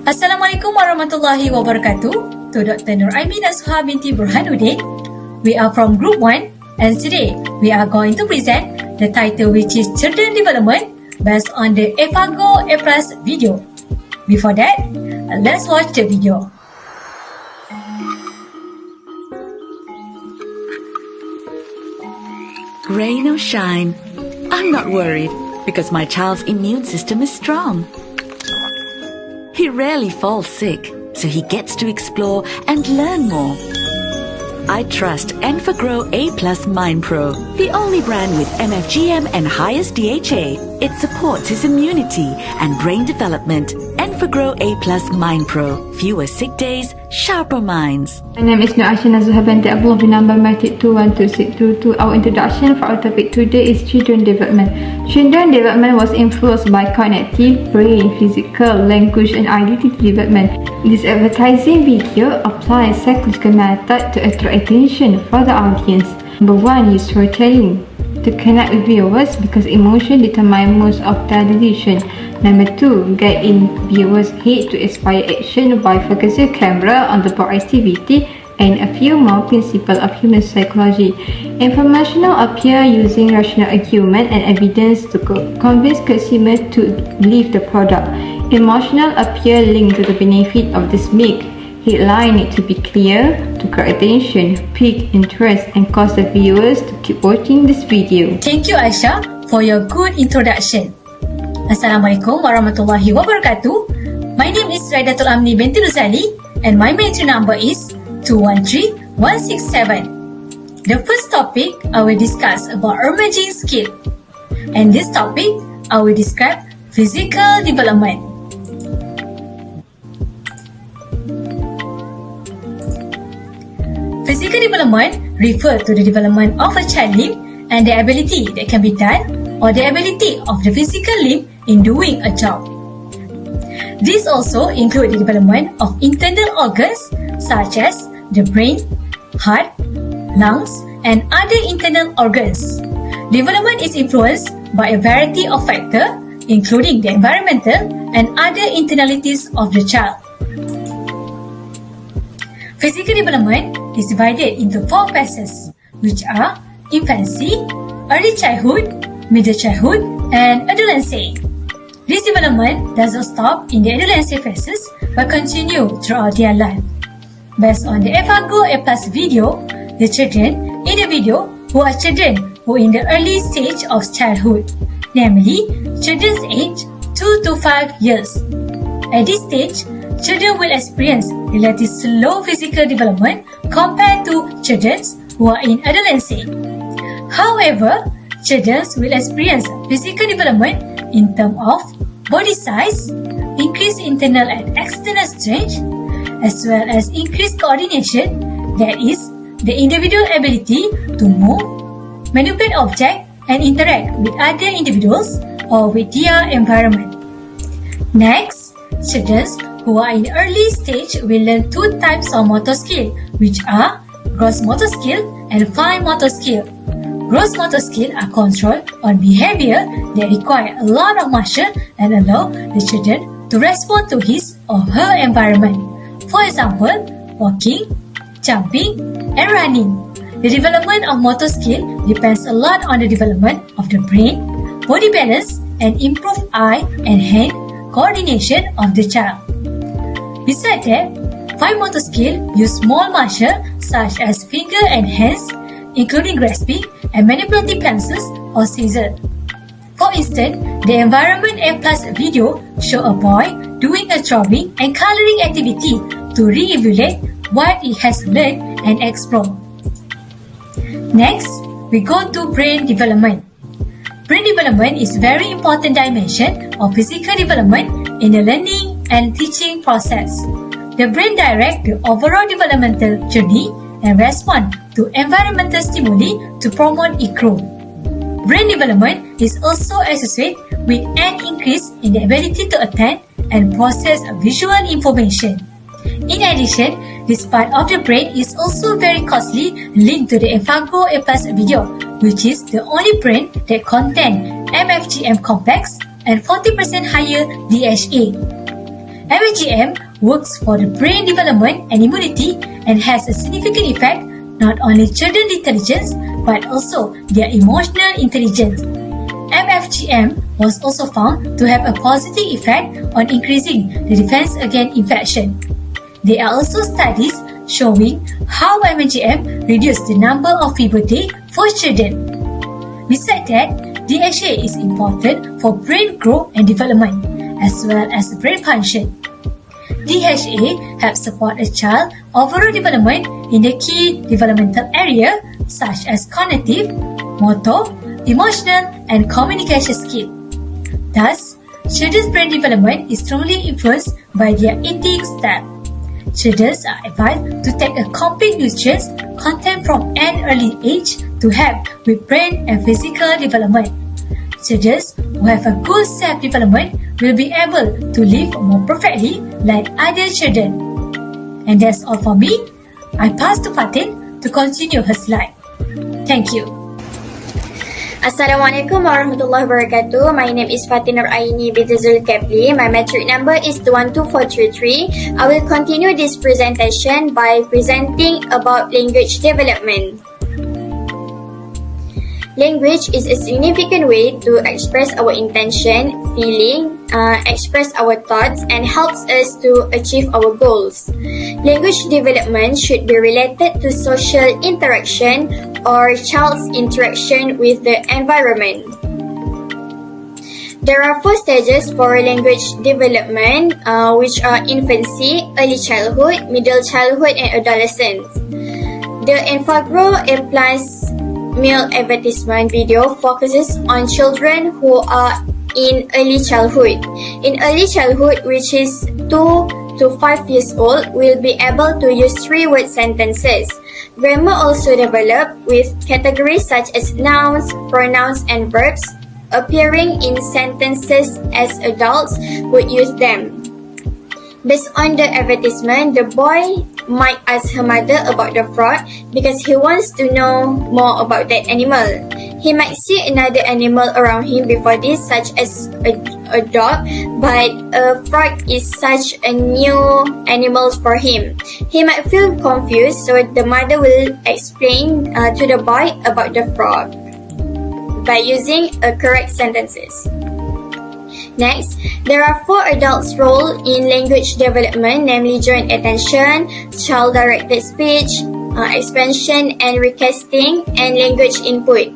Assalamualaikum warahmatullahi wabarakatuh. To Dr. NURAYUNI NASZUHA binti Burhanuddin. We are from Group 1 and today we are going to present the title which is Children Development based on the Enfagrow A+ video. Before that, let's watch the video. Rain or shine, I'm not worried because my child's immune system is strong. He rarely falls sick, so he gets to explore and learn more. I trust Enfagrow A+ Mind Pro, the only brand with MFGM and highest DHA. It supports his immunity and brain development. Enfagrow A+ Mind Pro. Fewer sick days, sharper minds. My name is NURAYUNI binti Abdullah bin number 2126222. Our introduction for our topic today is children development. Children development was influenced by cognitive, brain, physical, language and identity development. This advertising video applies psychological method to attract attention for the audience. Number 1 is storytelling to connect with viewers because emotion determine most of their decision. Number 2, guide in viewers' head to inspire action by focusing camera on the board activity and a few more principles of human psychology. Informational appear using rational argument and evidence to convince consumers to believe the product. Emotional appear linked to the benefit of this milk. Headline need to be clear to grab attention, pique interest and cause the viewers to keep watching this video. Thank you Aisyah for your good introduction. Assalamualaikum warahmatullahi wabarakatuh. My name is RAIDHATUL Amni binti Ruzalee and my entry number is 213167. The first topic I will discuss about emerging skill. And this topic I will describe physical development. Physical development refers to the development of a child limb and the ability that can be done or the ability of the physical limb in doing a job. This also includes the development of internal organs such as the brain, heart, lungs, and other internal organs. Development is influenced by a variety of factors, including the environmental and other internalities of the child. Physical development is divided into 4 phases, which are infancy, early childhood, middle childhood, and adolescence. This development does not stop in the adolescent phases but continue throughout their life. Based on the Enfagrow A+ video, the children in the video who are children who are in the early stage of childhood, namely children's age 2 to 5 years. At this stage, children will experience relatively slow physical development compared to children who are in adolescence. However, children will experience physical development in terms of body size, increased internal and external strength, as well as increased coordination, that is, the individual ability to move, manipulate objects, and interact with other individuals or with their environment. Next, children who are in early stage will learn 2 types of motor skill, which are gross motor skill and fine motor skill. Gross motor skills are controlled on behavior that require a lot of muscle and allow the children to respond to his or her environment. For example, walking, jumping, and running. The development of motor skill depends a lot on the development of the brain, body balance, and improved eye and hand coordination of the child. Besides that, fine motor skill use small muscle such as finger and hands, including grasping and manipulating pencils or scissors. For instance, the Environment A+ video show a boy doing a drawing and coloring activity to re-evaluate what he has learned and explore. Next, we go to brain development. Brain development is very important dimension of physical development in the learning and teaching process. The brain directs the overall developmental journey and respond to environmental stimuli to promote its growth. Brain development is also associated with an increase in the ability to attend and process visual information. In addition, this part of the brain is also very closely linked to the Enfagrow A+ video, which is the only brain that contains MFGM complex and 40% higher DHA. MGM works for the brain development and immunity and has a significant effect not only children's intelligence but also their emotional intelligence. MFGM was also found to have a positive effect on increasing the defense against infection. There are also studies showing how MGM reduces the number of fever days for children. Besides that, DHA is important for brain growth and development, as well as brain function. DHA helps support a child's overall development in the key developmental areas such as cognitive, motor, emotional, and communication skills. Thus, children's brain development is strongly influenced by their eating style. Children are advised to take a complete nutrition content from an early age to help with brain and physical development. Children who have a good self-development will be able to live more perfectly like other children. And that's all for me. I pass to Fatin to continue her slide. Thank you. Assalamualaikum warahmatullahi wabarakatuh. My name is Fatin NURAYUNI binti ZULKEPLI. My metric number is 21243. I will continue this presentation by presenting about language development. Language is a significant way to express our intention, feeling, express our thoughts, and helps us to achieve our goals. Language development should be related to social interaction or child's interaction with the environment. There are 4 stages for language development, which are infancy, early childhood, middle childhood, and adolescence. The Enfagrow male advertisement video focuses on children who are in early childhood. In early childhood, which is 2 to 5 years old, will be able to use 3-word sentences. Grammar also developed with categories such as nouns, pronouns, and verbs appearing in sentences as adults would use them. Based on the advertisement, the boy might ask her mother about the frog because he wants to know more about that animal. He might see another animal around him before this, such as a dog, but a frog is such a new animal for him. He might feel confused, so the mother will explain to the boy about the frog by using correct sentences. Next, there are 4 adults' roles in language development, namely joint attention, child-directed speech, expansion and recasting, and language input.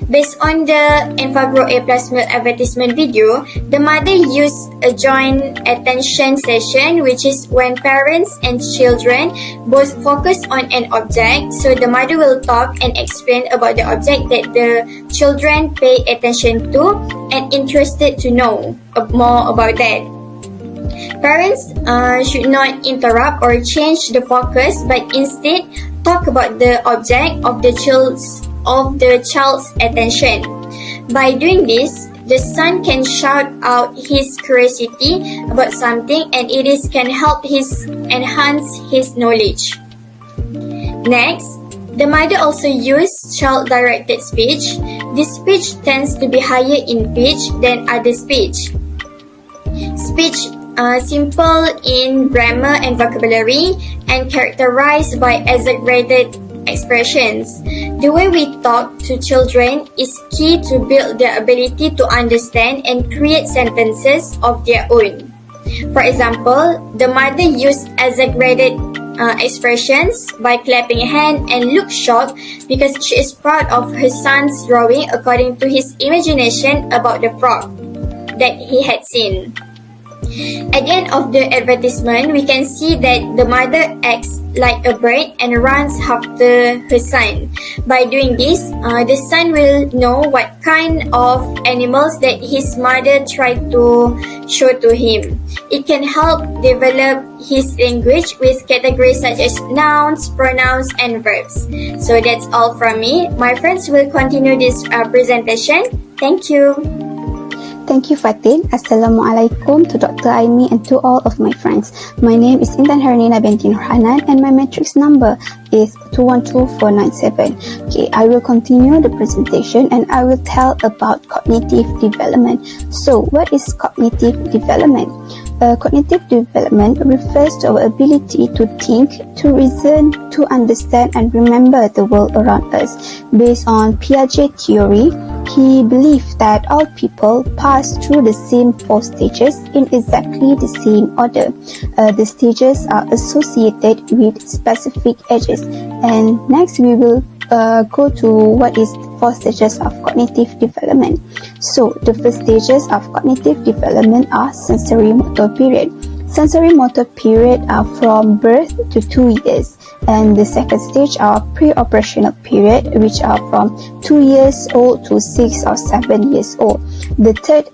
Based on the Enfagrow male advertisement video, the mother used a joint attention session, which is when parents and children both focus on an object. So the mother will talk and explain about the object that the children pay attention to and interested to know more about that. Parents should not interrupt or change the focus, but instead talk about the object of the child's attention. By doing this, the son can shout out his curiosity about something, and it can help enhance his knowledge. Next, the mother also used child-directed speech. This speech tends to be higher in pitch than other speech. Speech simple in grammar and vocabulary and characterized by exaggerated expressions. The way we talk to children is key to build their ability to understand and create sentences of their own. For example, the mother used exaggerated expressions by clapping a hand and looked shocked because she is proud of her son's drawing according to his imagination about the frog that he had seen. At the end of the advertisement, we can see that the mother acts like a bird and runs after her son. By doing this, the son will know what kind of animals that his mother tried to show to him. It can help develop his language with categories such as nouns, pronouns, and verbs. So that's all from me. My friends will continue this presentation. Thank you. Thank you, Fatin. Assalamualaikum to Dr. Aimi and to all of my friends. My name is HERNINA binti HANAN and my matrix number is 212497. Okay, I will continue the presentation and I will tell about cognitive development. So, what is cognitive development? Cognitive development refers to our ability to think, to reason, to understand and remember the world around us. Based on Piaget theory, he believed that all people pass through the same 4 stages in exactly the same order. The stages are associated with specific ages. And next we will go to what is the 4 stages of cognitive development. So the first stages of cognitive development are sensory motor period. Sensory motor period are from birth to 2 years, and the second stage are pre-operational period, which are from 2 years old to 6 or 7 years old. The third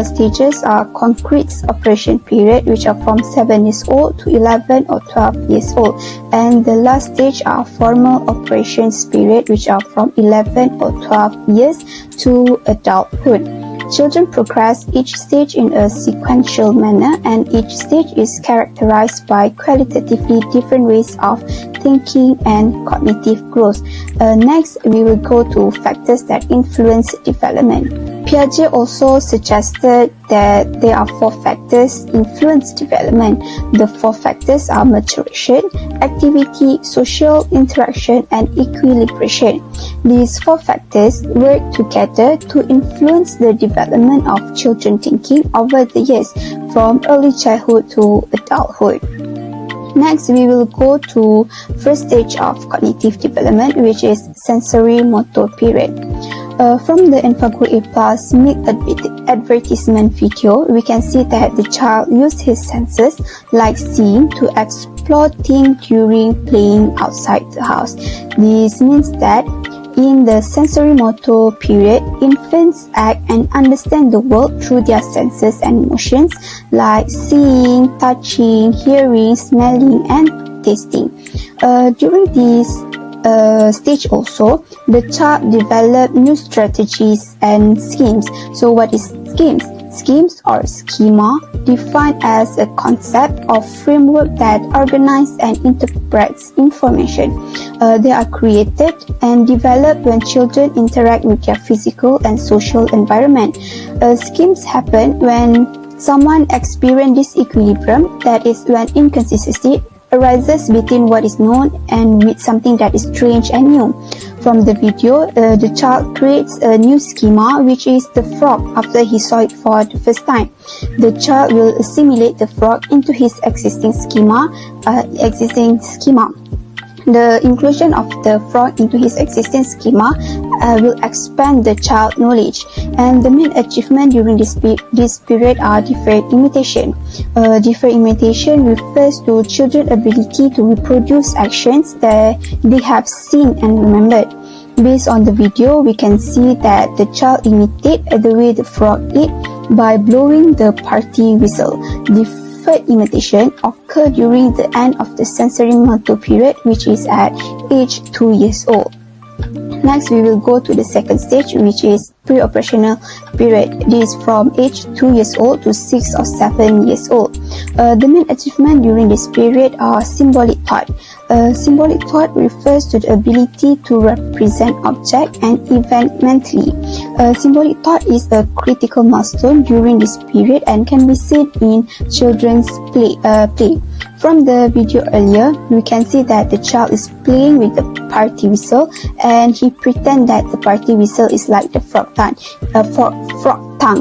stages are concrete operation period, which are from 7 years old to 11 or 12 years old, and the last stage are formal operations period, which are from 11 or 12 years to adulthood. Children progress each stage in a sequential manner, and each stage is characterized by qualitatively different ways of thinking and cognitive growth. Next, we will go to factors that influence development. Piaget also suggested that there are 4 factors influence development. The 4 factors are maturation, activity, social interaction, and equilibration. These 4 factors work together to influence the development of children thinking over the years from early childhood to adulthood. Next, we will go to first stage of cognitive development, which is sensory motor period. From the Enfagrow A+ milk advertisement video, we can see that the child uses his senses like seeing to explore things during playing outside the house. This means that in the sensory motor period, infants act and understand the world through their senses and emotions like seeing, touching, hearing, smelling, and tasting. During this stage also, the child develop new strategies and schemes. So what is schemes? Schemes or schema defined as a concept or framework that organizes and interprets information. They are created and developed when children interact with their physical and social environment. Schemes happen when someone experiences disequilibrium, that is when inconsistency arises between what is known and with something that is strange and new. From the video, the child creates a new schema, which is the frog, after he saw it for the first time. The child will assimilate the frog into his existing schema. The inclusion of the frog into his existing schema will expand the child's knowledge. And the main achievement during this period are deferred imitation. Deferred imitation refers to children's ability to reproduce actions that they have seen and remembered. Based on the video, we can see that the child imitates the way the frog eats by blowing the party whistle. Deferred imitation occurs during the end of the sensory motor period, which is at age 2 years old. Next, we will go to the second stage, which is pre-operational period. This is from age 2 years old to 6 or 7 years old. The main achievement during this period are symbolic thought. Symbolic thought refers to the ability to represent object and event mentally. Symbolic thought is a critical milestone during this period and can be seen in children's play. From the video earlier, we can see that the child is playing with the party whistle, and he pretends that the party whistle is like the frog tongue.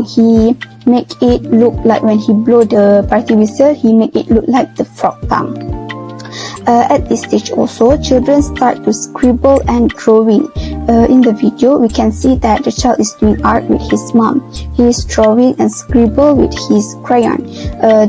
He make it look like when he blow the party whistle, he make it look like the frog tongue. At this stage also, children start to scribble and drawing. In the video, we can see that the child is doing art with his mom. He is drawing and scribble with his crayon.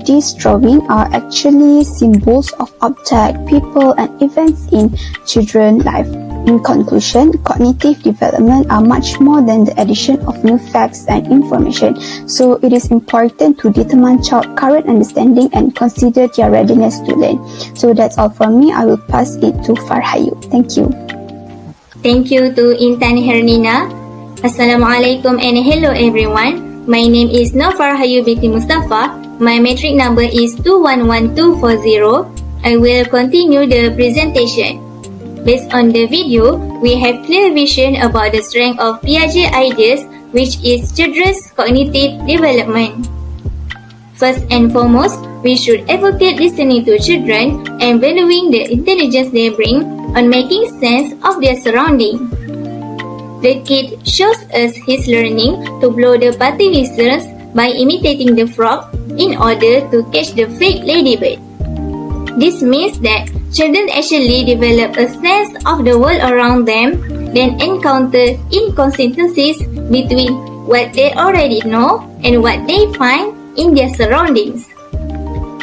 These drawings are actually symbols of objects, people, and events in children's life. In conclusion, cognitive development are much more than the addition of new facts and information. So it is important to determine child's current understanding and consider their readiness to learn. So that's all from me. I will pass it to FARHAYU. Thank you. Thank you to Intan Hernina. Assalamualaikum and hello everyone. My name is FARHAYU binti MUSTAFFA. My metric number is 211240. I will continue the presentation. Based on the video, we have clear vision about the strength of Piaget ideas, which is children's cognitive development. First and foremost, we should advocate listening to children and valuing the intelligence they bring on making sense of their surroundings. The kid shows us his learning to blow the party whistles by imitating the frog in order to catch the fake ladybird. This means that children actually develop a sense of the world around them, then encounter inconsistencies between what they already know and what they find in their surroundings.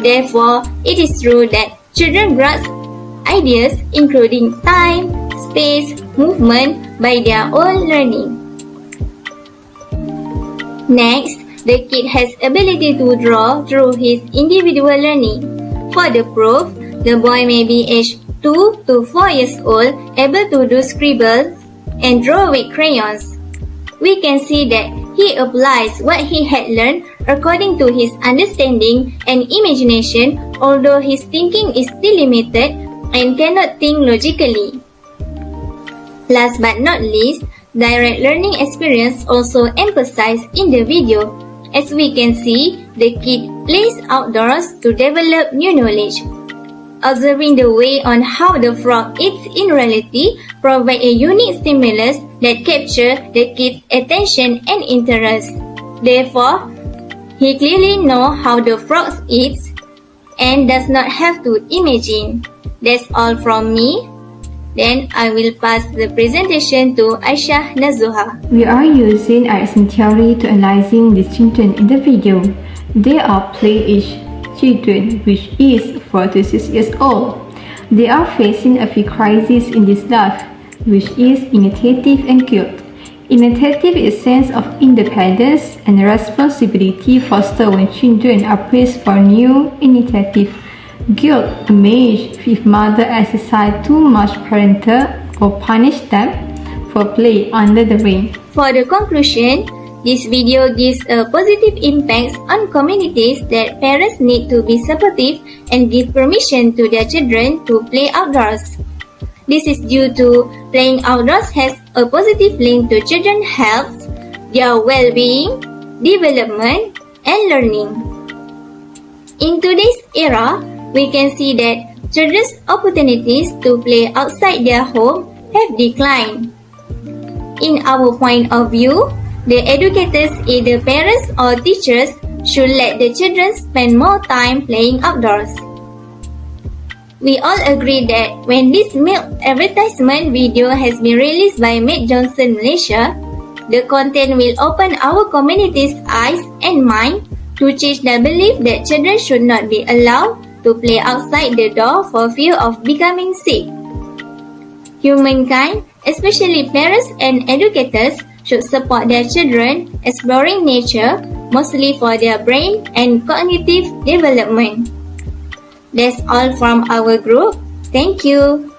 Therefore, it is true that children grasp ideas including time, space, movement by their own learning. Next, the kid has ability to draw through his individual learning. For the proof, the boy may be aged 2 to 4 years old, able to do scribbles and draw with crayons. We can see that he applies what he had learned according to his understanding and imagination, although his thinking is still limited and cannot think logically. Last but not least, direct learning experience also emphasized in the video. As we can see, the kid plays outdoors to develop new knowledge. Observing the way on how the frog eats in reality provide a unique stimulus that capture the kid's attention and interest. Therefore, he clearly knows how the frog eats and does not have to imagine. That's all from me. Then I will pass the presentation to AISYAH NASZUHA. We are using Erikson theory to analyzing these children in the video. They are play-age children, which is 4 to 6 years old. They are facing a few crises in this life, which is initiative and guilt. Initiative is sense of independence and responsibility fostered when children are praised for new initiative. Guilt emerges if mother exercise too much parental or punish them for play under the rain. For the conclusion, this video gives a positive impact on communities that parents need to be supportive and give permission to their children to play outdoors. This is due to playing outdoors has a positive link to children's health, their well-being, development, and learning. In today's era, we can see that children's opportunities to play outside their home have declined. In our point of view, the educators, either parents or teachers, should let the children spend more time playing outdoors. We all agree that when this milk advertisement video has been released by Maid Johnson Malaysia, the content will open our community's eyes and mind to change the belief that children should not be allowed to play outside the door for fear of becoming sick. Humankind, especially parents and educators, should support their children exploring nature, mostly for their brain and cognitive development. That's all from our group. Thank you.